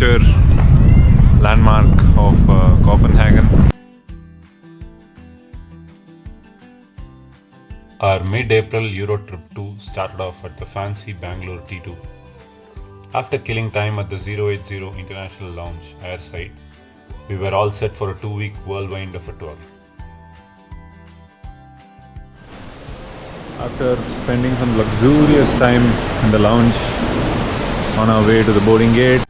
signature landmark of Copenhagen. Our mid-April Euro trip 2 started off at the fancy Bangalore T2. After killing time at the 080 International Lounge airside, we were all set for a 2-week whirlwind of a tour. After spending some luxurious time in the lounge, on our way to the boarding gate,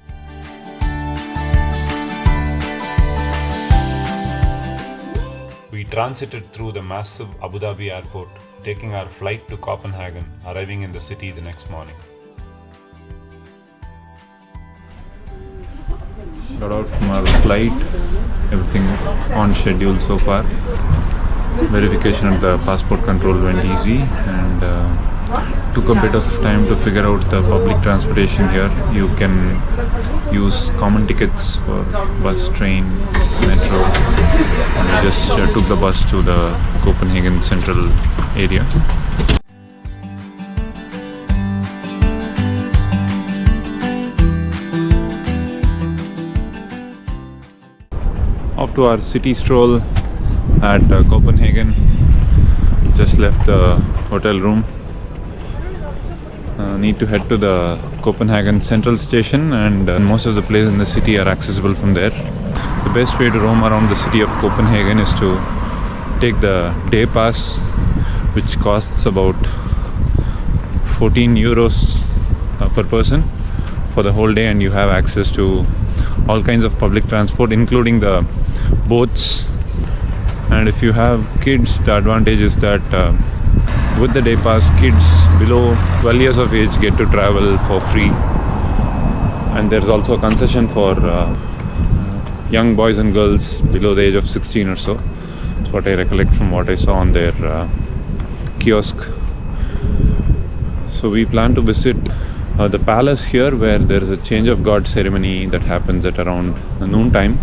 we transited through the massive Abu Dhabi airport, taking our flight to Copenhagen, arriving in the city the next morning. Got out from our flight, everything on schedule so far. Verification at the passport control went easy, and took a bit of time to figure out the public transportation here. You can use common tickets for bus, train, metro, and we just took the bus to the Copenhagen central area. Off to our city stroll at Copenhagen. Just left the hotel room. Need to head to the Copenhagen central station, and most of the places in the city are accessible from there. The best way to roam around the city of Copenhagen is to take the day pass, which costs about 14 euros per person for the whole day, and you have access to all kinds of public transport, including the boats. And if you have kids, the advantage is that with the day pass, kids below 12 years of age get to travel for free. And there's also a concession for young boys and girls below the age of 16 or so. That's what I recollect from what I saw on their kiosk. So we plan to visit the palace here, where there is a change of guard ceremony that happens at around noon time.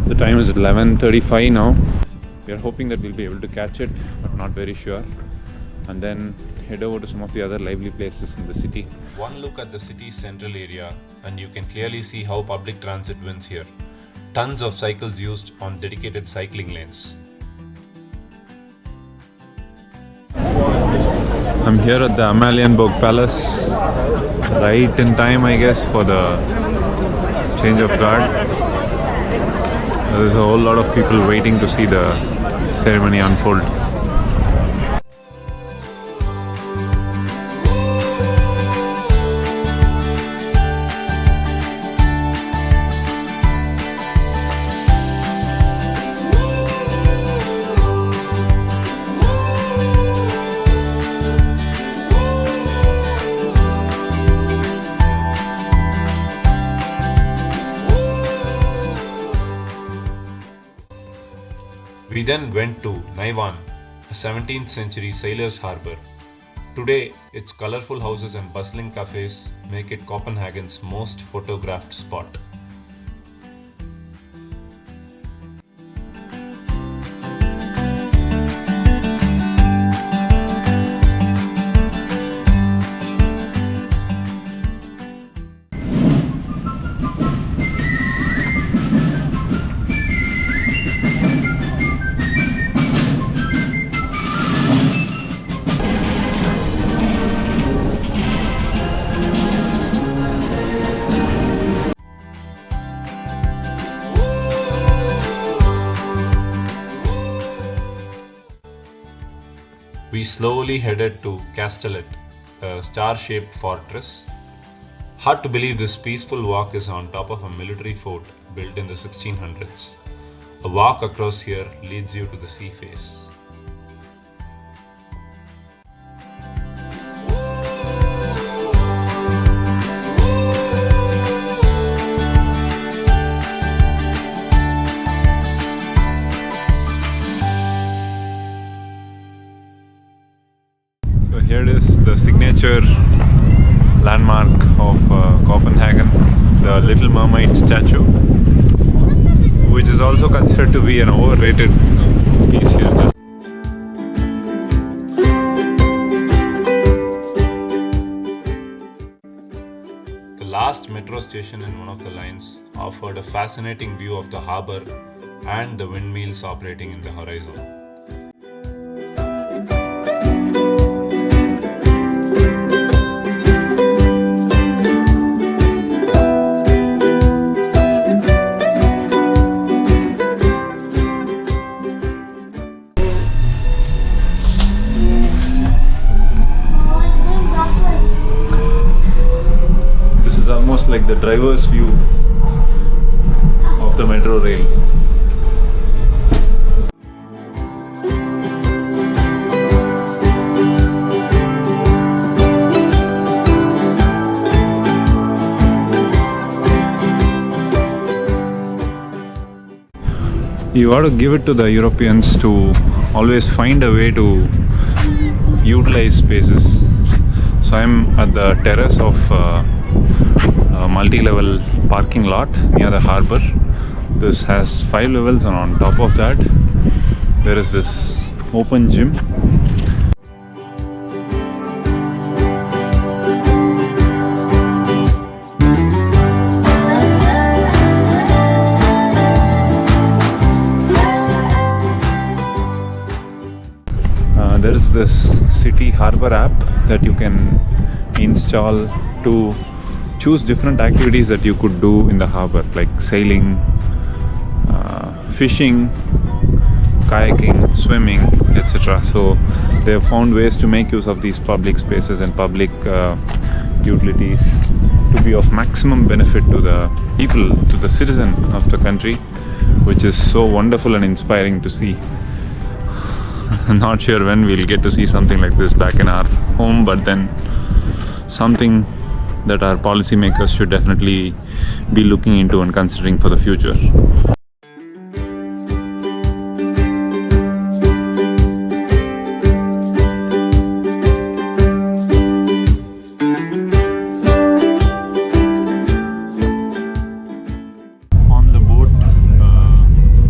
The time is 11:35 now. We are hoping that we'll be able to catch it, but not very sure. And then head over to some of the other lively places in the city. One look at the city's central area and you can clearly see how public transit wins here. Tons of cycles used on dedicated cycling lanes. I'm here at the Amalienborg Palace, right in time I guess for the change of guard. There's a whole lot of people waiting to see the ceremony unfold. We then went to Nyhavn, a 17th century sailor's harbour. Today, its colourful houses and bustling cafes make it Copenhagen's most photographed spot. We slowly headed to Kastellet, a star-shaped fortress. Hard to believe this peaceful walk is on top of a military fort built in the 1600s. A walk across here leads you to the sea face. So here it is, the signature landmark of Copenhagen, the Little Mermaid statue, which is also considered to be an overrated piece here. The last large metro station in one of the lines offered a fascinating view of the harbour and the windmills operating in the horizon. This is almost like the driver's view of the metro rail. You ought to give it to the Europeans to always find a way to utilize spaces. So I'm at the terrace of a multi-level parking lot near the harbour. This has 5 levels, and on top of that there is this open gym. There is this city harbour app that you can install to choose different activities that you could do in the harbour, like sailing, fishing, kayaking, swimming, etc. So they have found ways to make use of these public spaces and public utilities to be of maximum benefit to the people, to the citizen of the country, which is so wonderful and inspiring to see. I'm not sure when we'll get to see something like this back in our home, but then something that our policymakers should definitely be looking into and considering for the future. On the boat,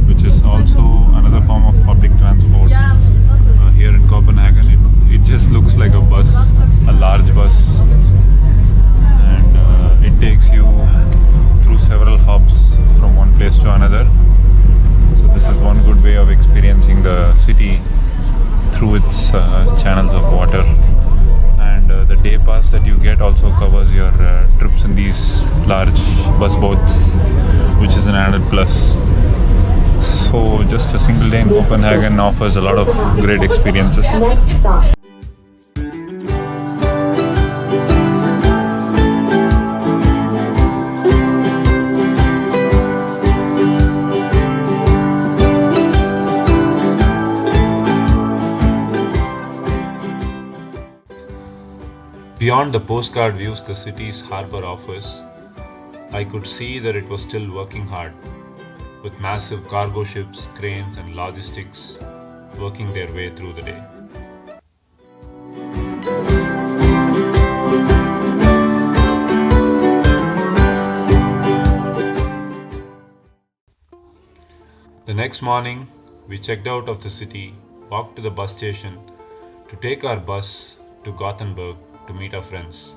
which is also another form of public transport here in Copenhagen, it just looks like a bus, a large bus, and it takes you through several hubs from one place to another. So this is one good way of experiencing the city through its channels of water. And the day pass that you get also covers your trips in these large bus boats, which is an added plus. So just a single day in Copenhagen offers a lot of great experiences. Beyond the postcard views the city's harbour offers, I could see that it was still working hard, with massive cargo ships, cranes and logistics working their way through the day. The next morning, we checked out of the city, walked to the bus station to take our bus to Gothenburg to meet our friends.